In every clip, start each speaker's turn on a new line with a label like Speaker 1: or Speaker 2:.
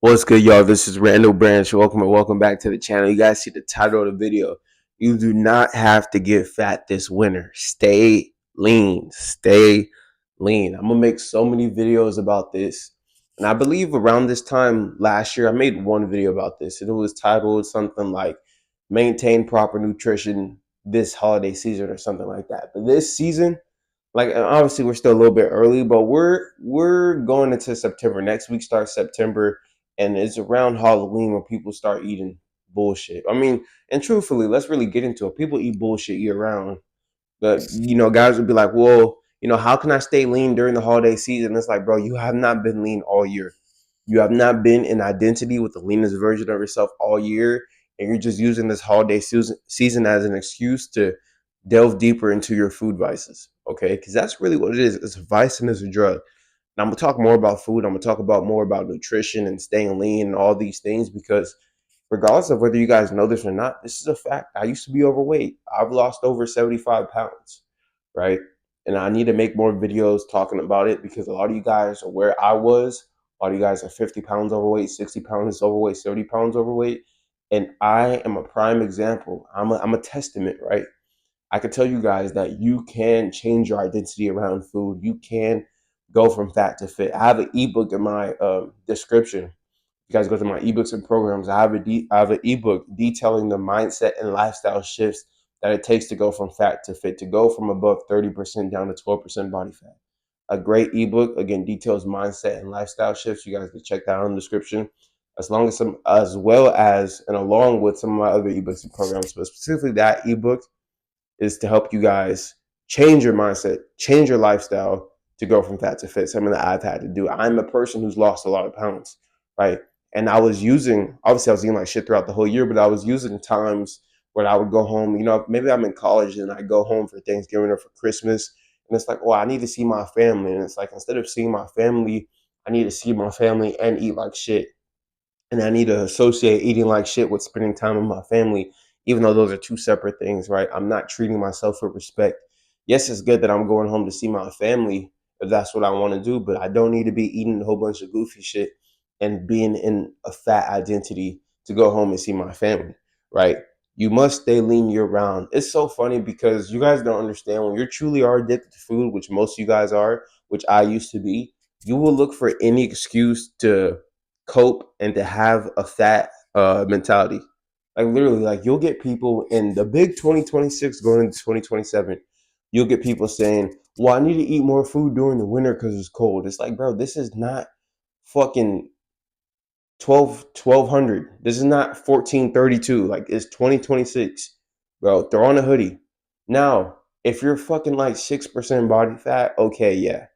Speaker 1: What's good, y'all? This is Randall Branch. Welcome back to the channel. You guys see the title of the video. You do not have to get fat this winter. Stay lean. Stay lean. I'm gonna make so many videos about this. And I believe around this time last year, I made one video about this. And it was titled something like Maintain Proper Nutrition This Holiday Season or something like that. But this season, like obviously we're still a little bit early, but we're going into September. Next week starts September, and it's around Halloween when people start eating bullshit. I mean, and truthfully, let's really get into it. People eat bullshit year round, but guys would be like, well, how can I stay lean during the holiday season? It's like, bro, you have not been lean all year. You have not been in identity with the leanest version of yourself all year, and you're just using this holiday season as an excuse to delve deeper into your food vices. Okay, because that's really what it is. It's a vice and it's a drug. And I'm gonna talk more about food. I'm gonna talk about more about nutrition and staying lean and all these things because regardless of whether you guys know this or not, this is a fact. I used to be overweight. I've lost over 75 pounds, right? And I need to make more videos talking about it because a lot of you guys are where I was. A lot of you guys are 50 pounds overweight, 60 pounds overweight, 30 pounds overweight. And I am a prime example. I'm a testament, right? I can tell you guys that you can change your identity around food. You can go from fat to fit. I have an ebook in my description. You guys go to my ebooks and programs. I have an ebook detailing the mindset and lifestyle shifts that it takes to go from fat to fit, to go from above 30% down to 12% body fat. A great ebook, again, details mindset and lifestyle shifts. You guys can check that out in the description, as well as and along with some of my other ebooks and programs. But specifically, that ebook is to help you guys change your mindset, change your lifestyle to go from fat to fit. Something that I've had to do. I'm a person who's lost a lot of pounds, right? And I was obviously I was eating like shit throughout the whole year, but I was using times when I would go home, maybe I'm in college and I go home for Thanksgiving or for Christmas. And it's like, oh, I need to see my family. And it's like, instead of seeing my family, I need to see my family and eat like shit. And I need to associate eating like shit with spending time with my family, even though those are two separate things, right? I'm not treating myself with respect. Yes, it's good that I'm going home to see my family if that's what I want to do, but I don't need to be eating a whole bunch of goofy shit and being in a fat identity to go home and see my family, right? You must stay lean year round. It's so funny because you guys don't understand when you truly are addicted to food, which most of you guys are, which I used to be, you will look for any excuse to cope and to have a fat mentality. Like literally, like you'll get people in the big 2026 going into 2027. You'll get people saying, "Well, I need to eat more food during the winter because it's cold." It's like, bro, this is not fucking 1200. This is not 1432. Like it's 2026, bro. Throw on a hoodie. Now, if you're fucking like 6% body fat, okay, yeah.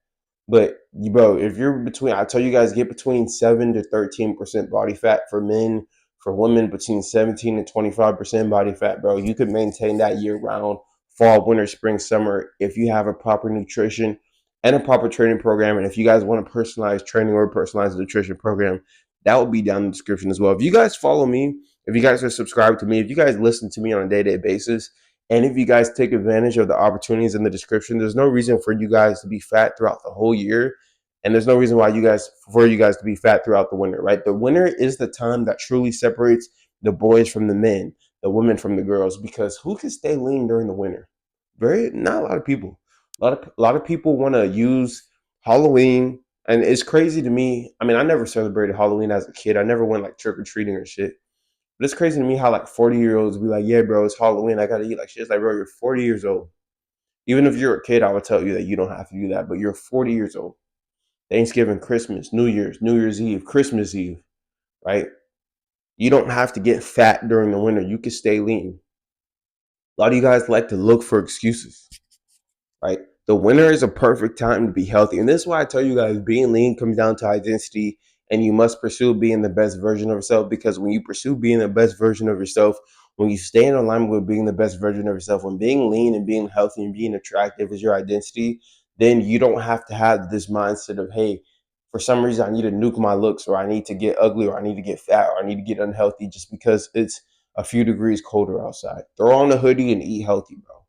Speaker 1: But bro, if you're between, I tell you guys, get between 7 to 13% body fat for men. For women, between 17 and 25% body fat, bro. You could maintain that year round, fall, winter, spring, summer, if you have a proper nutrition and a proper training program. And if you guys want a personalized training or a personalized nutrition program, that will be down in the description as well. If you guys follow me, if you guys are subscribed to me, if you guys listen to me on a day-to-day basis, and if you guys take advantage of the opportunities in the description, there's no reason for you guys to be fat throughout the whole year. And there's no reason why you guys to be fat throughout the winter, right? The winter is the time that truly separates the boys from the men, the women from the girls, because who can stay lean during the winter? Not a lot of people. A lot of people want to use Halloween, and it's crazy to me. I mean, I never celebrated Halloween as a kid. I never went like trick or treating or shit. But it's crazy to me how like 40-year-olds be like, yeah, bro, it's Halloween. I gotta eat like shit. It's like, bro, you're 40 years old. Even if you're a kid, I would tell you that you don't have to do that. But you're 40 years old. Thanksgiving, Christmas, New Year's Eve, Christmas Eve, right? You don't have to get fat during the winter. You can stay lean. A lot of you guys like to look for excuses, right? The winter is a perfect time to be healthy. And this is why I tell you guys being lean comes down to identity, and you must pursue being the best version of yourself, because when you pursue being the best version of yourself, when you stay in alignment with being the best version of yourself, when being lean and being healthy and being attractive is your identity, then you don't have to have this mindset of, hey, for some reason I need to nuke my looks, or I need to get ugly, or I need to get fat, or I need to get unhealthy just because it's a few degrees colder outside. Throw on a hoodie and eat healthy, bro.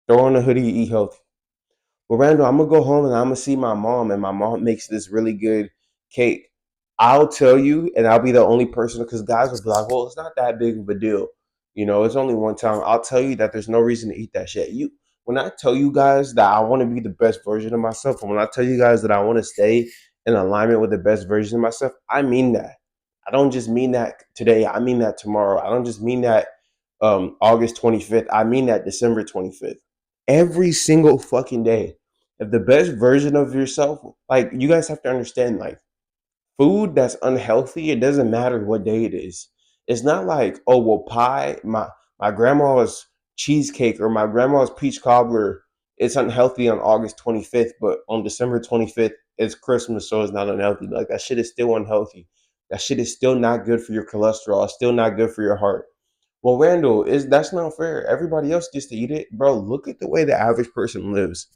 Speaker 1: Throw on a hoodie and eat healthy. Well, Randall, I'm gonna go home and I'm gonna see my mom, and my mom makes this really good cake. I'll tell you, and I'll be the only person, because guys will be like, well, it's not that big of a deal. You know, it's only one time. I'll tell you that there's no reason to eat that shit. When I tell you guys that I want to be the best version of myself, and when I tell you guys that I want to stay in alignment with the best version of myself, I mean that. I don't just mean that today. I mean that tomorrow. I don't just mean that August 25th. I mean that December 25th. Every single fucking day. If the best version of yourself, like, you guys have to understand, like, food that's unhealthy, it doesn't matter what day it is. It's not like, oh well, pie, my grandma's cheesecake or my grandma's peach cobbler, it's unhealthy on August 25th, but on December 25th it's Christmas, so it's not unhealthy. Like, that shit is still unhealthy. That shit is still not good for your cholesterol. It's still not good for your heart. Well, Randall, is that's not fair. Everybody else gets to eat it, bro. Look at the way the average person lives.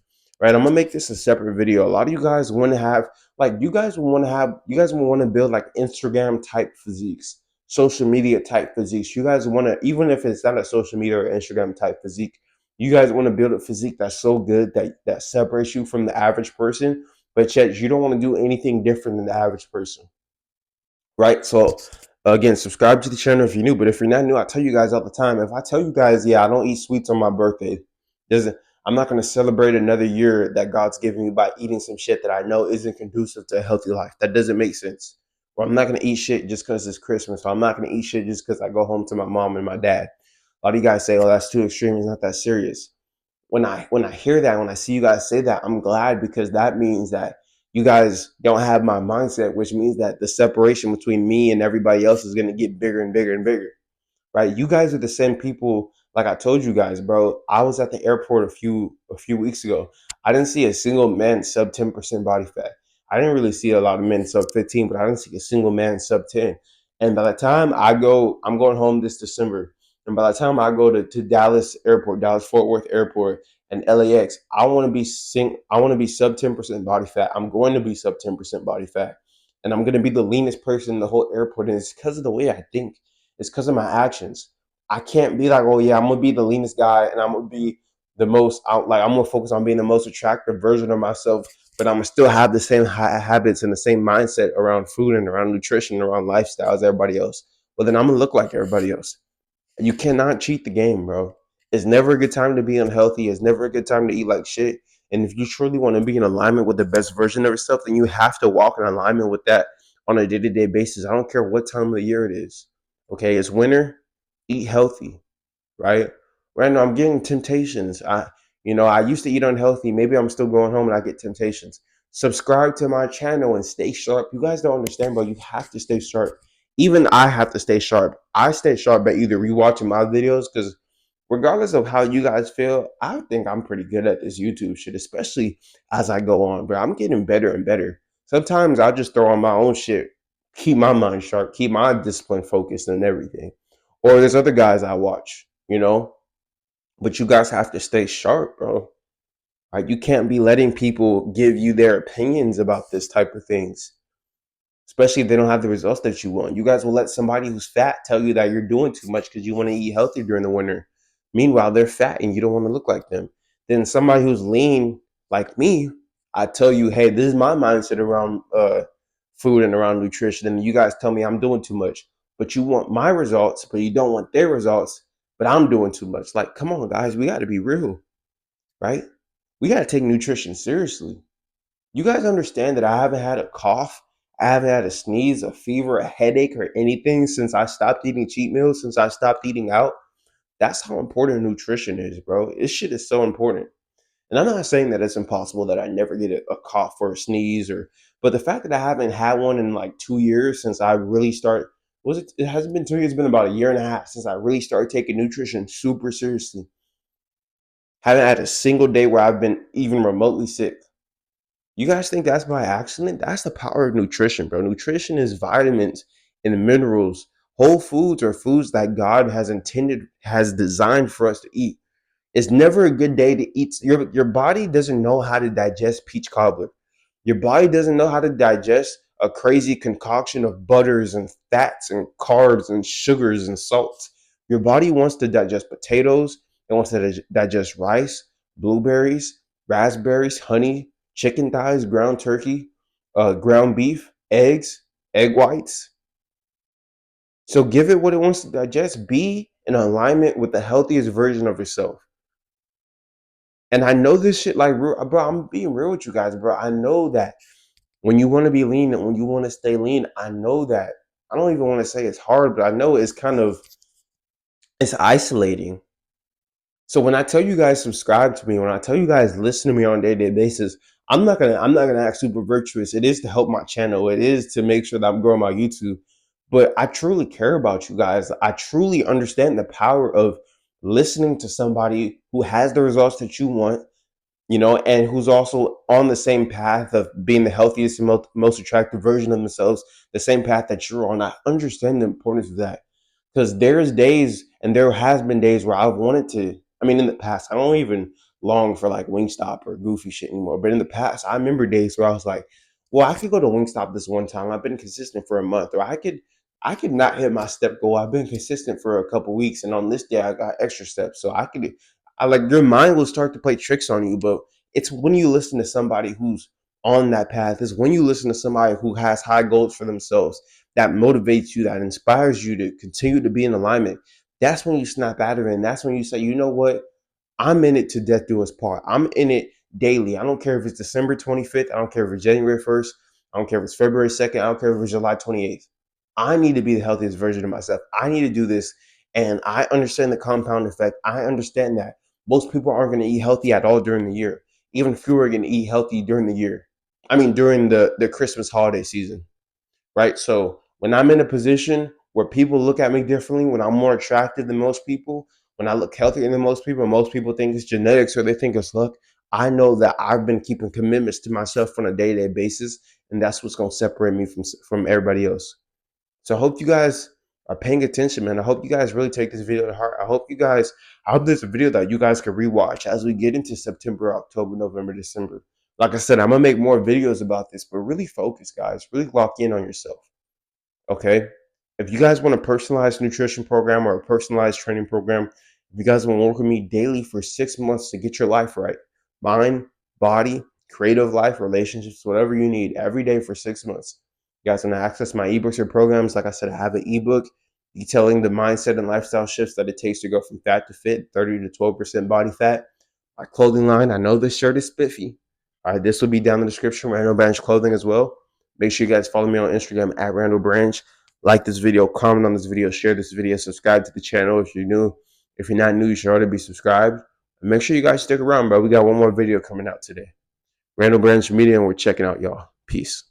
Speaker 1: Right? I'm gonna make this a separate video. A lot of you guys want to have, like, you guys want to build like Instagram type physiques, social media type physiques. You guys want to, even if it's not a social media or Instagram type physique, you guys want to build a physique that's so good that separates you from the average person, but yet you don't want to do anything different than the average person, right? So again, subscribe to the channel if you're new. But if you're not new, I tell you guys all the time. If I tell you guys, yeah, I don't eat sweets on my birthday, doesn't I'm not going to celebrate another year that God's giving me by eating some shit that I know isn't conducive to a healthy life. That doesn't make sense. Or I'm not going to eat shit just because it's Christmas. Or I'm not going to eat shit just because I go home to my mom and my dad. A lot of you guys say, oh, that's too extreme. It's not that serious. When I hear that, when I see you guys say that, I'm glad, because that means that you guys don't have my mindset, which means that the separation between me and everybody else is going to get bigger and bigger and bigger, right? You guys are the same people. Like I told you guys, bro, I was at the airport a few weeks ago. I didn't see a single man sub 10% body fat. I didn't really see a lot of men sub 15, but I didn't see a single man sub 10. And by the time I'm going home this December. And by the time I go to Dallas Airport, Dallas Fort Worth Airport, and LAX, I want to be sub 10% body fat. I'm going to be sub 10% body fat. And I'm going to be the leanest person in the whole airport. And it's because of the way I think. It's because of my actions. I can't be like, oh yeah, I'm gonna be the leanest guy, and I'm gonna be the most out. Like, I'm gonna focus on being the most attractive version of myself, but I'm gonna still have the same habits and the same mindset around food and around nutrition and around lifestyle as everybody else. But then I'm gonna look like everybody else. You cannot cheat the game, bro. It's never a good time to be unhealthy. It's never a good time to eat like shit. And if you truly want to be in alignment with the best version of yourself, then you have to walk in alignment with that on a day-to-day basis. I don't care what time of the year it is. Okay, it's winter. Eat healthy, right? Right now, I'm getting temptations. I used to eat unhealthy. Maybe I'm still going home and I get temptations. Subscribe to my channel and stay sharp. You guys don't understand, bro. You have to stay sharp. Even I have to stay sharp. I stay sharp by either rewatching my videos, because regardless of how you guys feel, I think I'm pretty good at this YouTube shit, especially as I go on, bro. I'm getting better and better. Sometimes I'll just throw on my own shit, keep my mind sharp, keep my discipline focused and everything. Or there's other guys I watch, but you guys have to stay sharp, bro. Right? You can't be letting people give you their opinions about this type of things, especially if they don't have the results that you want. You guys will let somebody who's fat tell you that you're doing too much because you want to eat healthy during the winter. Meanwhile, they're fat and you don't want to look like them. Then somebody who's lean like me, I tell you, hey, this is my mindset around food and around nutrition. And you guys tell me I'm doing too much, but you want my results, but you don't want their results, but I'm doing too much. Like, come on, guys, we got to be real, right? We got to take nutrition seriously. You guys understand that I haven't had a cough, I haven't had a sneeze, a fever, a headache, or anything since I stopped eating cheat meals, since I stopped eating out. That's how important nutrition is, bro. This shit is so important. And I'm not saying that it's impossible that I never get a cough or a sneeze, but the fact that I haven't had one in like 2 years since I really start was it? It hasn't been 2 years. It's been about a year and a half since I really started taking nutrition super seriously. Haven't had a single day where I've been even remotely sick. You guys think that's by accident? That's the power of nutrition, bro. Nutrition is vitamins and minerals. Whole foods are foods that God has intended, has designed for us to eat. It's never a good day to eat. Your body doesn't know how to digest peach cobbler. Your body doesn't know how to digest a crazy concoction of butters and fats and carbs and sugars and salts. Your body wants to digest potatoes. It wants to digest rice, blueberries, raspberries, honey, chicken thighs, ground turkey, ground beef, eggs. egg whites. So give it what it wants to digest. Be in alignment with the healthiest version of yourself. And I know this shit like, bro, I'm being real with you guys, bro. I know that when you want to be lean and when you want to stay lean, I know that. I don't even want to say it's hard, but I know it's kind of, it's isolating. So when I tell you guys subscribe to me, when I tell you guys listen to me on a day-to-day basis, I'm not gonna act super virtuous. It is to help my channel. It is to make sure that I'm growing my YouTube. But I truly care about you guys. I truly understand the power of listening to somebody who has the results that you want, and who's also on the same path of being the healthiest and most attractive version of themselves, the same path that you're on. I understand the importance of that because there's days and there has been days where I've wanted to. I mean, in the past, I don't even long for like Wingstop or goofy shit anymore. But in the past, I remember days where I was like, well, I could go to Wingstop this one time. I've been consistent for a month, or I could not hit my step goal. I've been consistent for a couple weeks, and on this day I got extra steps. So I like your mind will start to play tricks on you, but it's when you listen to somebody who's on that path, is when you listen to somebody who has high goals for themselves, that motivates you, that inspires you to continue to be in alignment. That's when you snap out of it. And that's when you say, you know what? I'm in it to death do us part. I'm in it daily. I don't care if it's December 25th. I don't care if it's January 1st. I don't care if it's February 2nd. I don't care if it's July 28th. I need to be the healthiest version of myself. I need to do this. And I understand the compound effect. I understand that most people aren't going to eat healthy at all during the year. Even fewer are going to eat healthy during the year. I mean, during the Christmas holiday season, right? So when I'm in a position where people look at me differently, when I'm more attractive than most people, when I look healthier than most people think it's genetics or they think it's luck. I know that I've been keeping commitments to myself on a day-to-day basis, and that's what's going to separate me from everybody else. So I hope you guys are paying attention, man. I hope you guys really take this video to heart. I hope there's a video that you guys can rewatch as we get into September, October, November, December. Like I said, I'm gonna make more videos about this, but really focus, guys. Really lock in on yourself. Okay. If you guys want a personalized nutrition program or a personalized training program, if you guys want to work with me daily for 6 months to get your life right, mind, body, creative life, relationships, whatever you need every day for 6 months. You guys want to access my ebooks or programs. Like I said, I have an ebook detailing the mindset and lifestyle shifts that it takes to go from fat to fit, 30 to 12% body fat. My clothing line, I know this shirt is spiffy. All right, this will be down in the description, Randall Branch Clothing as well. Make sure you guys follow me on Instagram at Randall Branch. Like this video, comment on this video, share this video, subscribe to the channel if you're new. If you're not new, you should already be subscribed. And make sure you guys stick around, bro. We got one more video coming out today. Randall Branch Media, and we're checking out, y'all. Peace.